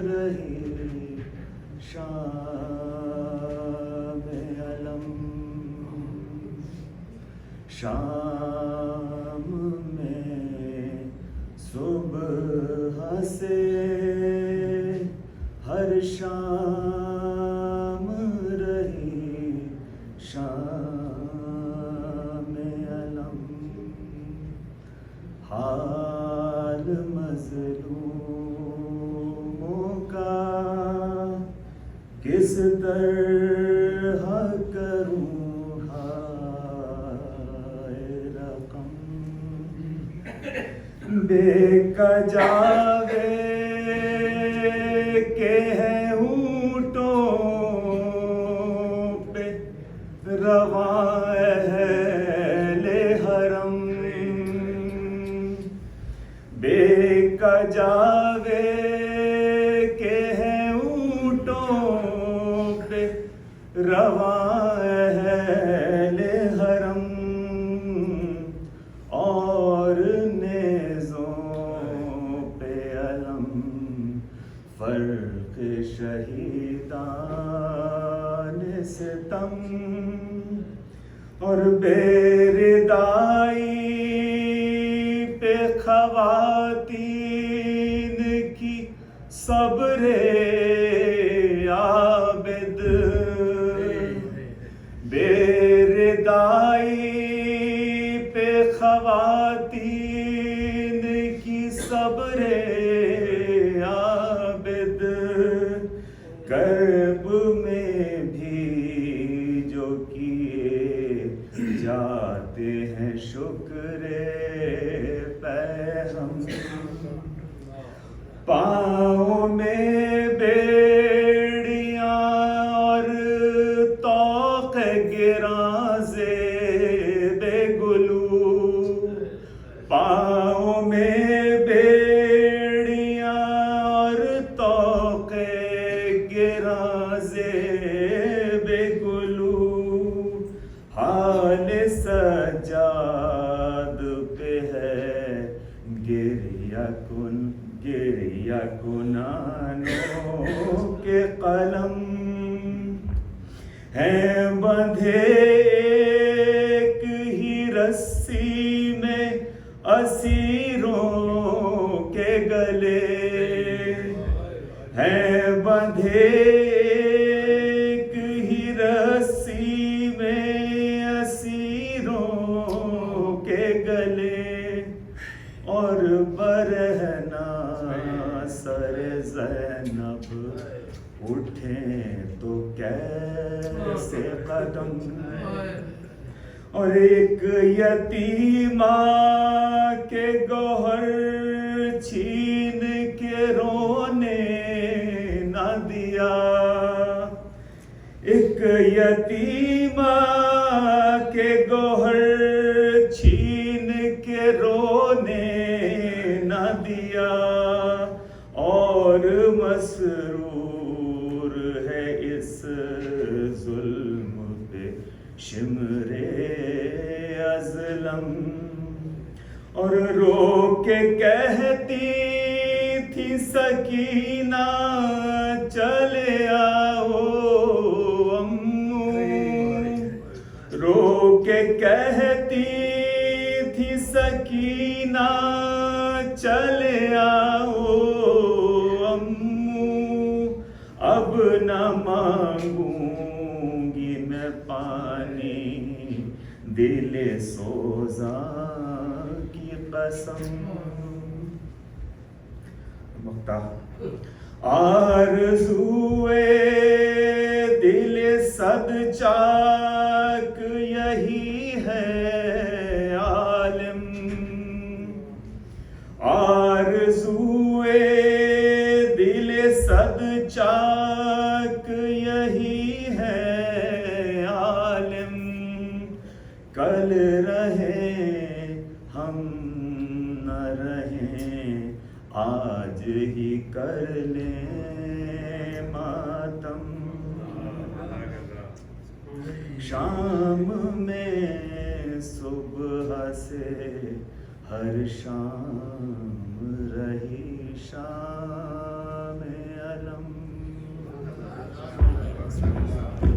رہی شام علم، شام میں صبح سے ہر شام رہی شام علم، حال مظلوموں کا کس طرح کروں ہائے رقم، بے کجاوے کے ہیں ہونٹوں پہ رواں اہل حرم، بے کجاوے کے ہیں اونٹوں پہ رواں اہل حرم، اور نیزوں پہ علم فرق شہیدان ستم، اور بے ردائی پہ خواتین کی صبر عابد، بے ردائی پہ خواتین کی صبر عابد، کرب میں بھی جو کیے جاتے ہیں شکر پیغم، پاؤں میں بیڑیاں اور طوق گراں زیب گلو، پاؤں میں بیڑیاں اور طوق گراں زیب گلو، حال سجاد پہ ہے گریہ کنانوں کے قلم، ہیں بندھے ایک ہی رسی میں اسیروں کے گلے، ہیں بندھے ایک ہی رسی میں اسیروں کے گلے، اور برہنہ سر زینب اٹھیں تو کیسے قدم، اور ایک یتیمہ کے گوہر چھین کے رونے نہ دیا، ایک یتیمہ کے گوہر چھین کے رونے نہ دیا، اور مسرور ہے اس ظلم پہ شمر ازلم، اور رو کے کہتی تھی سکینہ چلے آؤ امو، رو کے کہتی تھی سکینہ چلے آؤ امو، اب نہ مانگوں گی میں پانی دل سوزاں کی قسم، آرزوئے دل صد چاک یہی ہے عالم، آرزوئے دل صد چاک یہی ہے عالم، کل رہیں ہم نہ رہیں آج ہی کر لیں ماتم، شام میں صبح سے ہر شام رہی شام Wow.